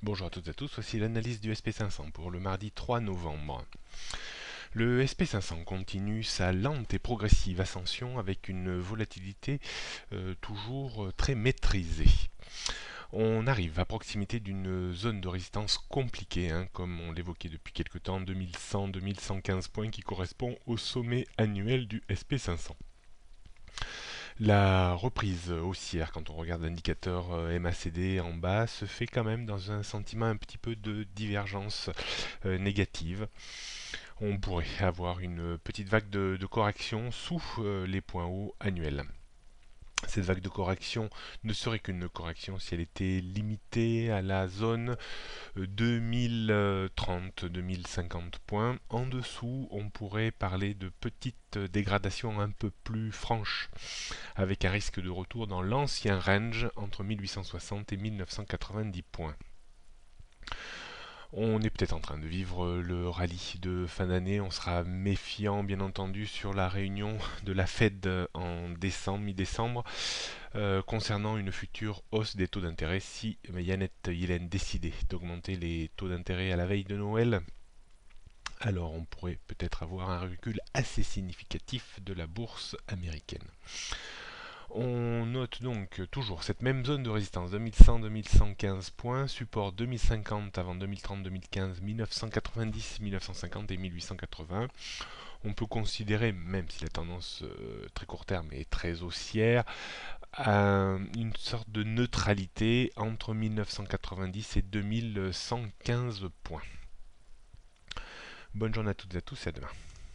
Bonjour à toutes et à tous, voici l'analyse du SP500 pour le mardi 3 novembre. Le SP500 continue sa lente et progressive ascension avec une volatilité toujours très maîtrisée. On arrive à proximité d'une zone de résistance compliquée, comme on l'évoquait depuis quelque temps, 2100-2115 points qui correspond au sommet annuel du SP500. La reprise haussière, quand on regarde l'indicateur MACD en bas, se fait quand même dans un sentiment un petit peu de divergence négative. On pourrait avoir une petite vague de correction sous les points hauts annuels. Cette vague de correction ne serait qu'une correction si elle était limitée à la zone 2030-2050 points. En dessous, on pourrait parler de petites dégradations un peu plus franches, avec un risque de retour dans l'ancien range entre 1860 et 1990 points. On est peut-être en train de vivre le rallye de fin d'année. On sera méfiant, bien entendu, sur la réunion de la Fed en décembre, mi-décembre, concernant une future hausse des taux d'intérêt si Janet Yellen décidait d'augmenter les taux d'intérêt à la veille de Noël. Alors on pourrait peut-être avoir un recul assez significatif de la bourse américaine. On note donc toujours cette même zone de résistance 2100-2115 points, support 2050 avant 2030-2015, 1990-1950 et 1880. On peut considérer, même si la tendance très court terme est très haussière, une sorte de neutralité entre 1990 et 2115 points. Bonne journée à toutes et à tous et à demain.